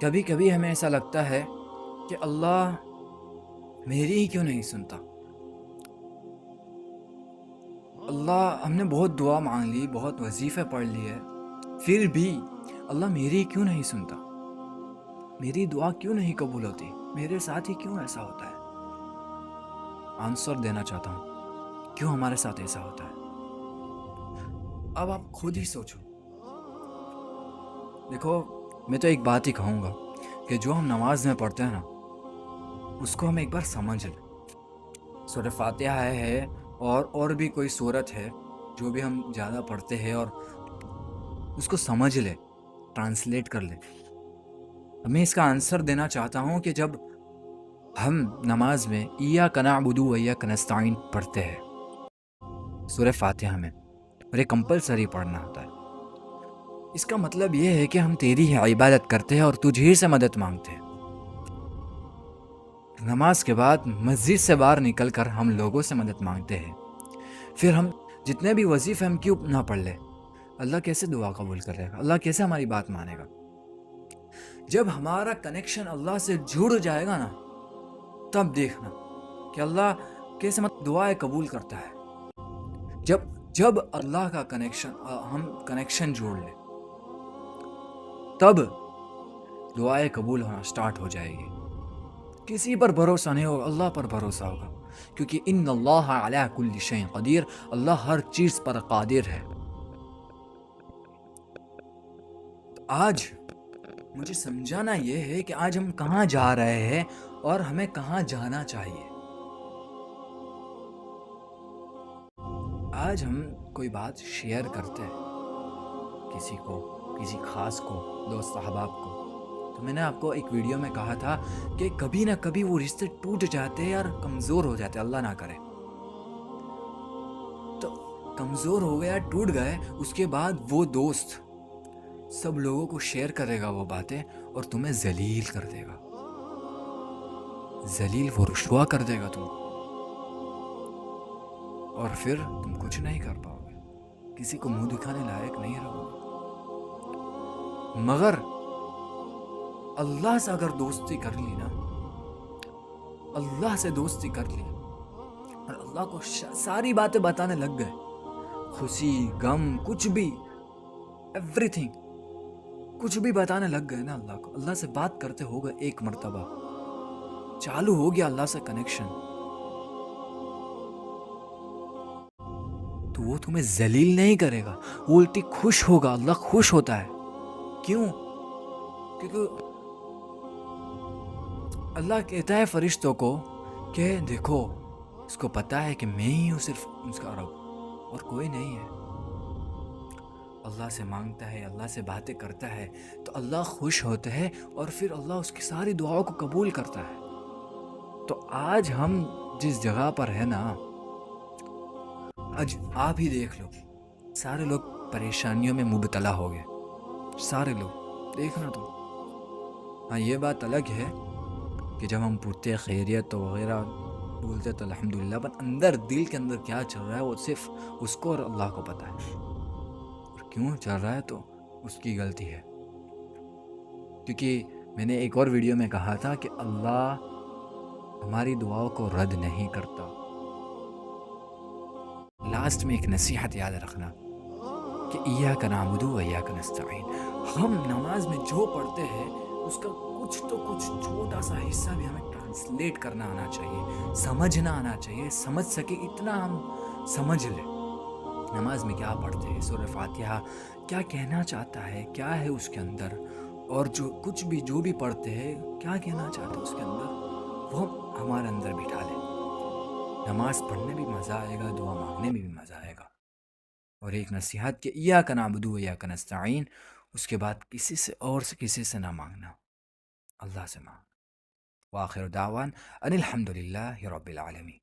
کبھی کبھی ہمیں ایسا لگتا ہے کہ اللہ میری ہی کیوں نہیں سنتا. اللہ ہم نے بہت دعا مانگ لی، بہت وظیفے پڑھ لیے، پھر بھی اللہ میری کیوں نہیں سنتا، میری دعا کیوں نہیں قبول ہوتی، میرے ساتھ ہی کیوں ایسا ہوتا ہے. آنسر دینا چاہتا ہوں کیوں ہمارے ساتھ ایسا ہوتا ہے. اب آپ خود ہی سوچو. دیکھو، میں تو ایک بات ہی کہوں گا کہ جو ہم نماز میں پڑھتے ہیں نا، اس کو ہم ایک بار سمجھ لیں. سورہ فاتحہ ہے اور بھی کوئی سورت ہے جو بھی ہم زیادہ پڑھتے ہیں، اور اس کو سمجھ لے، ٹرانسلیٹ کر لے. میں اس کا آنسر دینا چاہتا ہوں کہ جب ہم نماز میں ایاک نعبد و ایاک نستعین پڑھتے ہیں سورہ فاتحہ میں، اور یہ کمپلسری پڑھنا ہوتا ہے، اس کا مطلب یہ ہے کہ ہم تیری ہی عبادت کرتے ہیں اور تجھ ہی سے مدد مانگتے ہیں. نماز کے بعد مسجد سے باہر نکل کر ہم لوگوں سے مدد مانگتے ہیں. پھر ہم جتنے بھی وظیفے ہم کیوں نہ پڑھ لیں، اللہ کیسے دعا قبول کرے گا، اللہ کیسے ہماری بات مانے گا. جب ہمارا کنیکشن اللہ سے جڑ جائے گا نا، تب دیکھنا کہ اللہ کیسے دعائیں قبول کرتا ہے. جب اللہ کا کنیکشن ہم کنیکشن جوڑ لیں، تب دعائیں قبول ہونا سٹارٹ ہو جائے گی. کسی پر بھروسہ نہیں ہوگا، اللہ پر بھروسہ ہوگا، کیونکہ ان اللہ علی کل شیء قدیر، اللہ ہر چیز پر قادر ہے. آج مجھے سمجھانا یہ ہے کہ آج ہم کہاں جا رہے ہیں اور ہمیں کہاں جانا چاہیے. آج ہم کوئی بات شیئر کرتے ہیں کسی کو، کسی خاص کو، دوست احباب کو، تو میں نے آپ کو ایک ویڈیو میں کہا تھا کہ کبھی نہ کبھی وہ رشتے ٹوٹ جاتے ہیں اور کمزور ہو جاتے ہیں، اللہ نہ کرے. تو کمزور ہو گیا، ٹوٹ گئے، اس کے بعد وہ دوست سب لوگوں کو شیئر کرے گا وہ باتیں، اور تمہیں ذلیل کر دے گا، ذلیل و رسوا کر دے گا تم کو، اور پھر تم کچھ نہیں کر پاؤ گے، کسی کو منہ دکھانے لائق نہیں رہو گے. مگر اللہ سے اگر دوستی کر لی نا، اللہ سے دوستی کر لی اور اللہ کو ساری باتیں بتانے لگ گئے، خوشی، غم، کچھ بھی، ایوری تھنگ، کچھ بھی بتانے لگ گئے نا اللہ کو، اللہ سے بات کرتے ہو گئے، ایک مرتبہ چالو ہو گیا اللہ سے کنیکشن، تو وہ تمہیں ذلیل نہیں کرے گا، وہ الٹی خوش ہوگا. اللہ خوش ہوتا ہے. کیوں؟ کیونکہ اللہ کہتا ہے فرشتوں کو کہ دیکھو، اس کو پتا ہے کہ میں ہی ہوں صرف اس کا رب، اور کوئی نہیں ہے. اللہ سے مانگتا ہے، اللہ سے باتیں کرتا ہے، تو اللہ خوش ہوتا ہے، اور پھر اللہ اس کی ساری دعاؤں کو قبول کرتا ہے. تو آج ہم جس جگہ پر ہیں نا، آج آپ ہی دیکھ لو، سارے لوگ پریشانیوں میں مبتلا ہو گئے، سارے لوگ، دیکھنا تم. ہاں، یہ بات الگ ہے کہ جب ہم پوچھتے خیریت تو وغیرہ بولتے تو الحمدللہ، پر اندر دل کے اندر کیا چل رہا ہے وہ صرف اس کو اور اللہ کو پتہ ہے. اور کیوں چل رہا ہے تو اس کی غلطی ہے. کیونکہ میں نے ایک اور ویڈیو میں کہا تھا کہ اللہ ہماری دعاؤں کو رد نہیں کرتا. لاسٹ میں ایک نصیحت یاد رکھنا کہ ایاک نعبد و ایاک نستعین، ہم نماز میں جو پڑھتے ہیں اس کا کچھ چھوٹا سا حصہ بھی ہمیں ٹرانسلیٹ کرنا آنا چاہیے، سمجھنا آنا چاہیے، سمجھ سکے اتنا ہم سمجھ لیں نماز میں کیا پڑھتے ہیں، سورہ فاتحہ کیا کہنا چاہتا ہے، کیا ہے اس کے اندر، اور جو بھی پڑھتے ہیں کیا کہنا چاہتے ہیں اس کے اندر، وہ ہمارے اندر بٹھا لیں. نماز پڑھنے بھی مزہ آئے گا، دعا مانگنے میں بھی مزہ آئے گا. اور ایک نصیحت کہ ایاک نعبد و ایاک نستعین، اس کے بعد کسی سے نہ مانگنا، اللہ سے مانگ. وآخر دعوان ان الحمد للہ رب العالمین.